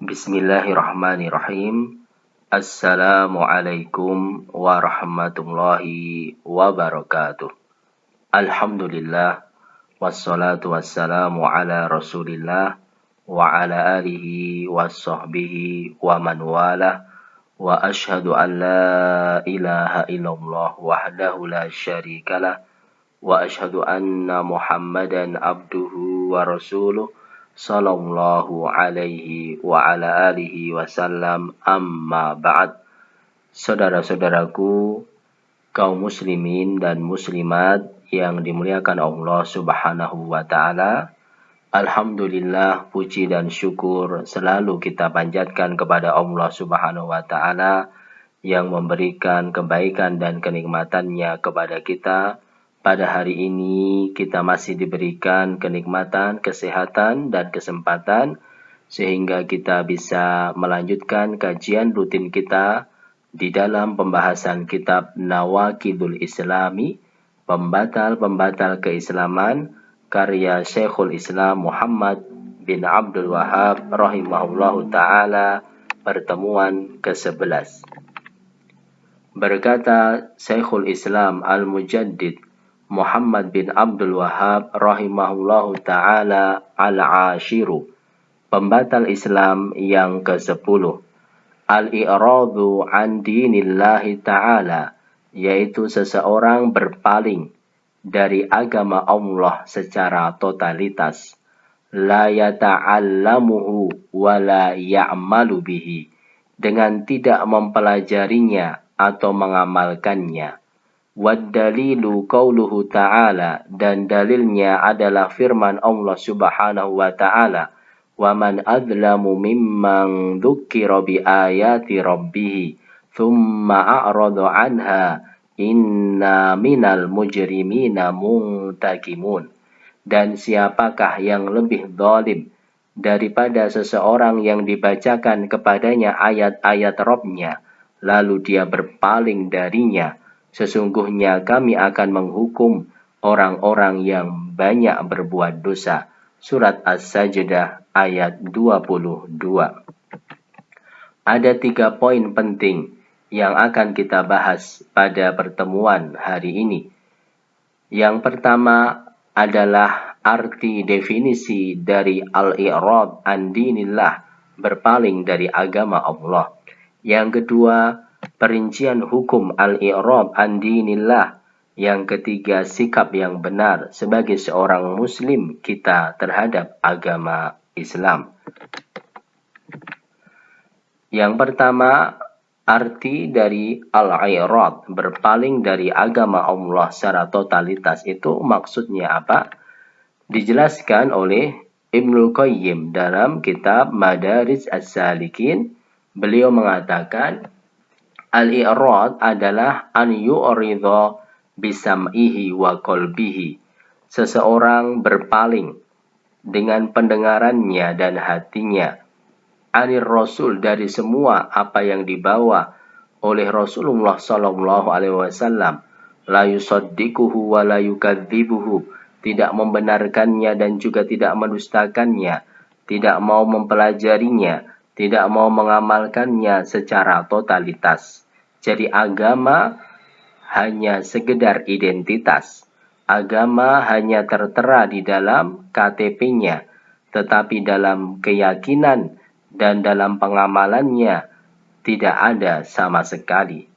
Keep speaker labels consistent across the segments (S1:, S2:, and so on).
S1: Bismillahirrahmanirrahim. Assalamualaikum warahmatullahi wabarakatuh. Alhamdulillah. Wassalatu wassalamu ala rasulillah wa ala alihi wa sahbihi wa man wala. Wa ashhadu an la ilaha illallah wahdahu la syarikalah. Wa ashhadu anna muhammadan abduhu wa rasuluh. Sallallahu alaihi wa ala alihi wasallam, amma ba'd. Saudara-saudaraku, kaum muslimin dan muslimat yang dimuliakan Allah subhanahu wa ta'ala, alhamdulillah, puji dan syukur selalu kita panjatkan kepada Allah subhanahu wa ta'ala yang memberikan kebaikan dan kenikmatannya kepada kita. Pada hari ini kita masih diberikan kenikmatan, kesehatan, dan kesempatan sehingga kita bisa melanjutkan kajian rutin kita di dalam pembahasan kitab Nawaqidul Islami, pembatal-pembatal keislaman, karya Syekhul Islam Muhammad bin Abdul Wahhab rahimahullahu ta'ala, pertemuan ke-11. Berkata Syekhul Islam Al-Mujaddid Muhammad bin Abdul Wahhab rahimahullahu ta'ala, al-ashiru, pembatal Islam yang ke-10, al-i'radu an dinillahi ta'ala, yaitu seseorang berpaling dari agama Allah secara totalitas, la yata'allamuhu wa la ya'malu bihi, dengan tidak mempelajarinya atau mengamalkannya. Waddalilu qauluhu ta'ala, dan dalilnya adalah firman Allah subhanahu wa ta'ala, wa man adlamu mimman dhukkira bi ayati rabbih thumma a'rada anha inna minal mujrimina muntakimun. Dan siapakah yang lebih zalim daripada seseorang yang dibacakan kepadanya ayat-ayat Rabb-nya lalu dia berpaling darinya? Sesungguhnya kami akan menghukum orang-orang yang banyak berbuat dosa. Surat As-Sajdah ayat 22. Ada 3 poin penting yang akan kita bahas pada pertemuan hari ini. Yang pertama adalah arti definisi dari al-i'rad an dinillah, berpaling dari agama Allah. Yang kedua, perincian hukum al-i'rad an dinillah. Yang ketiga, sikap yang benar sebagai seorang muslim kita terhadap agama Islam. Yang pertama, arti dari al-i'rad, berpaling dari agama Allah secara totalitas, itu maksudnya apa? Dijelaskan oleh Ibnul Qayyim dalam kitab Madarij As-Salikin. Beliau mengatakan, al-i'rad adalah an yu'ridha bisam'ihi wa qalbihi. Seseorang berpaling dengan pendengarannya dan hatinya, anir Rasul, dari semua apa yang dibawa oleh Rasulullah sallallahu alaihi wasallam, la yusaddiquhu wa la yukadzibuhu, tidak membenarkannya dan juga tidak mendustakannya, tidak mau mempelajarinya, tidak mau mengamalkannya secara totalitas. Jadi agama hanya sekedar identitas. Agama hanya tertera di dalam KTP-nya, tetapi dalam keyakinan dan dalam pengamalannya tidak ada sama sekali.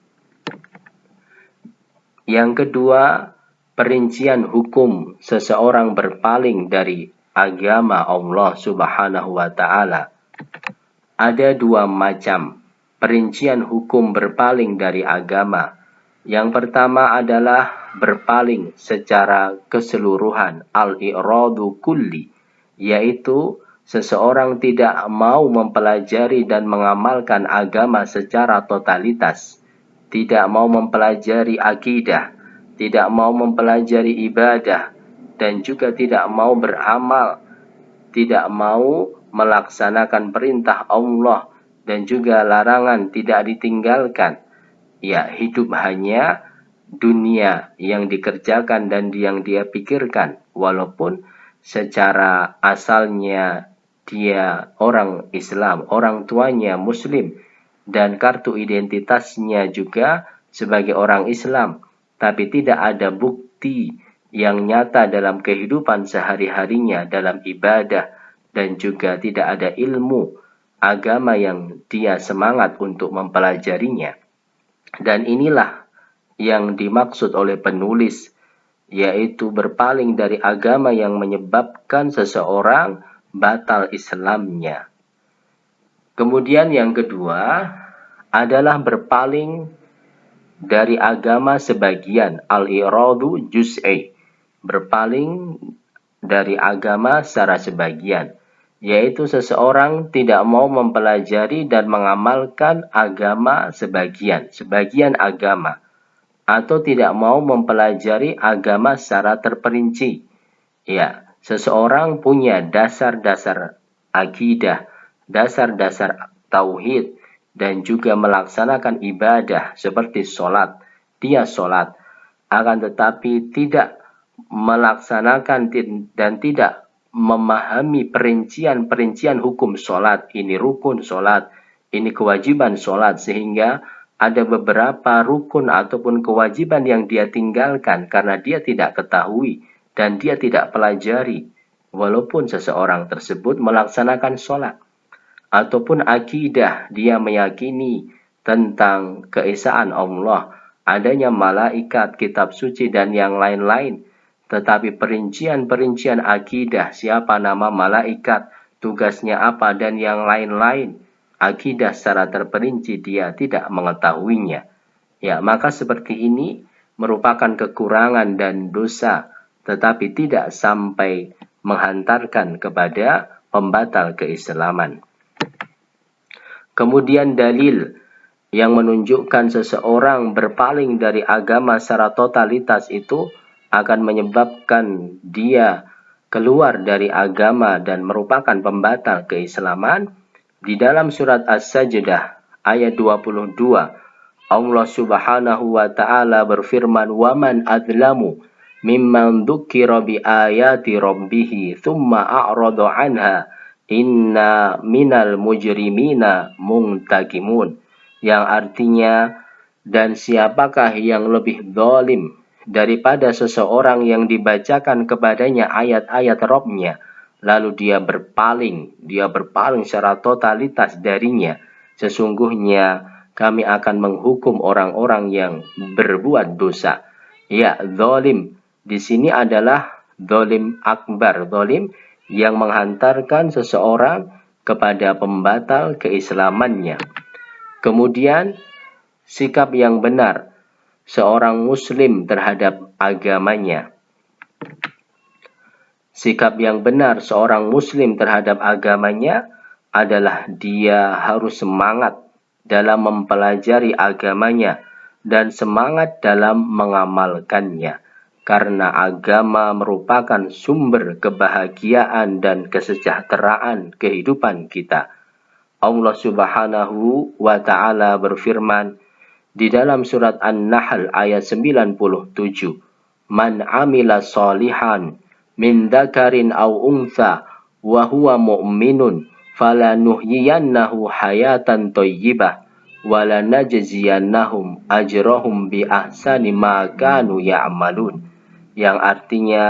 S1: Yang kedua, perincian hukum seseorang berpaling dari agama Allah subhanahu wa ta'ala. Ada 2 macam perincian hukum berpaling dari agama. Yang pertama adalah berpaling secara keseluruhan, al-i'radu kulli, yaitu seseorang tidak mau mempelajari dan mengamalkan agama secara totalitas, tidak mau mempelajari akidah, tidak mau mempelajari ibadah, dan juga tidak mau beramal, tidak mau melaksanakan perintah Allah dan juga larangan tidak ditinggalkan. Ya, hidup hanya dunia yang dikerjakan dan yang dia pikirkan, walaupun secara asalnya dia orang Islam, orang tuanya Muslim, dan kartu identitasnya juga sebagai orang Islam, tapi tidak ada bukti yang nyata dalam kehidupan sehari-harinya, dalam ibadah, dan juga tidak ada ilmu agama yang dia semangat untuk mempelajarinya. Dan inilah yang dimaksud oleh penulis, yaitu berpaling dari agama yang menyebabkan seseorang batal Islamnya. Kemudian yang kedua adalah berpaling dari agama sebagian, al-iradu juz'i, berpaling dari agama secara sebagian, yaitu seseorang tidak mau mempelajari dan mengamalkan agama sebagian agama, atau tidak mau mempelajari agama secara terperinci. Ya, seseorang punya dasar-dasar akidah, dasar-dasar tauhid, dan juga melaksanakan ibadah seperti sholat. Dia sholat, akan tetapi tidak melaksanakan dan tidak memahami perincian-perincian hukum sholat. Ini rukun sholat, ini kewajiban sholat, sehingga ada beberapa rukun ataupun kewajiban yang dia tinggalkan karena dia tidak ketahui dan dia tidak pelajari, walaupun seseorang tersebut melaksanakan sholat. Ataupun akidah, dia meyakini tentang keesaan Allah, adanya malaikat, kitab suci, dan yang lain-lain. Tetapi perincian-perincian akidah, siapa nama malaikat, tugasnya apa, dan yang lain-lain, akidah secara terperinci dia tidak mengetahuinya. Ya, maka seperti ini merupakan kekurangan dan dosa, tetapi tidak sampai menghantarkan kepada pembatal keislaman. Kemudian dalil yang menunjukkan seseorang berpaling dari agama secara totalitas itu akan menyebabkan dia keluar dari agama dan merupakan pembatal keislaman. Di dalam surat As-Sajdah ayat 22, Allah Subhanahu wa taala berfirman, "Waman adlamu mimman dzukira bi ayati rabbih tsumma a'rada 'anha inna minal mujrimina muntakimun." Yang artinya, dan siapakah yang lebih zalim daripada seseorang yang dibacakan kepadanya ayat-ayat Rabb-nya, lalu dia berpaling secara totalitas darinya. Sesungguhnya kami akan menghukum orang-orang yang berbuat dosa. Ya, zalim di sini adalah zalim akbar, zalim yang menghantarkan seseorang kepada pembatal keislamannya. Kemudian sikap yang benar seorang muslim terhadap agamanya. Sikap yang benar seorang muslim terhadap agamanya adalah dia harus semangat dalam mempelajari agamanya dan semangat dalam mengamalkannya. Karena agama merupakan sumber kebahagiaan dan kesejahteraan kehidupan kita. Allah Subhanahu wa taala berfirman di dalam surat An-Nahl ayat 97, "Man 'amila shalihan min dzakarin aw untha wa huwa mu'minun falanuhyiyannahu hayatan thayyibah wa lanajziyannahum ajrahum bi ahsani ma kanu ya'malun." Yang artinya,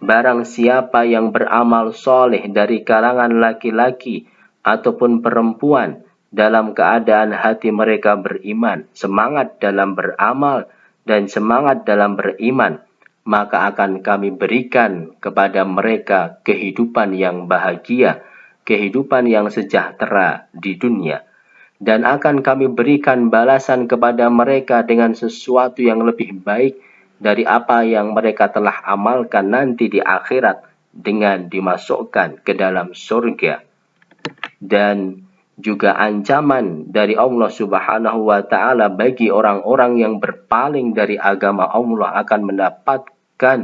S1: barang siapa yang beramal soleh dari kalangan laki-laki ataupun perempuan dalam keadaan hati mereka beriman, semangat dalam beramal dan semangat dalam beriman, maka akan kami berikan kepada mereka kehidupan yang bahagia, kehidupan yang sejahtera di dunia. Dan akan kami berikan balasan kepada mereka dengan sesuatu yang lebih baik dari apa yang mereka telah amalkan nanti di akhirat, dengan dimasukkan ke dalam surga. Dan juga ancaman dari Allah Subhanahu wa taala bagi orang-orang yang berpaling dari agama Allah akan mendapatkan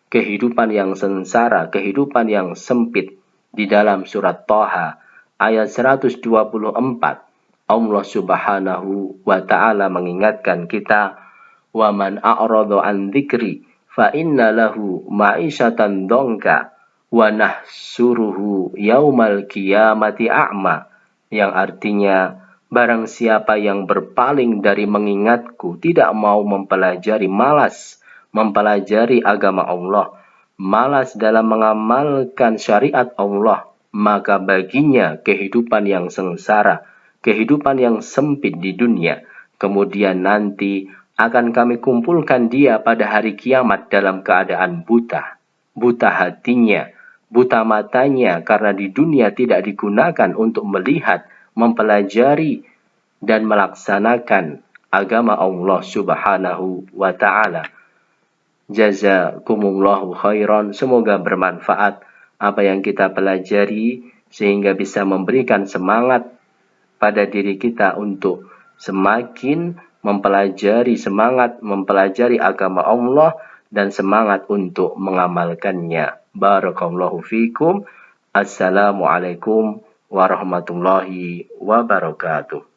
S1: kehidupan yang sengsara, kehidupan yang sempit. Di dalam surat Thaha ayat 124, Allah Subhanahu wa taala mengingatkan kita, "Wa man a'rada an dzikri fa inna lahu ma'isyatan dhanka wa nahsuruhu yaumal qiyamati a'ma, yang artinya barang siapa yang berpaling dari mengingatku, tidak mau mempelajari, malas mempelajari agama Allah, malas dalam mengamalkan syariat Allah, maka baginya kehidupan yang sengsara, kehidupan yang sempit di dunia. Kemudian nanti akan kami kumpulkan dia pada hari kiamat dalam keadaan buta. Buta hatinya, buta matanya, karena di dunia tidak digunakan untuk melihat, mempelajari, dan melaksanakan agama Allah Subhanahu wa Ta'ala. Jazakumullahu khairan. Semoga bermanfaat apa yang kita pelajari, sehingga bisa memberikan semangat pada diri kita untuk semakin mempelajari, semangat mempelajari agama Allah, dan semangat untuk mengamalkannya. Barakallahu fikum. Assalamualaikum warahmatullahi wabarakatuh.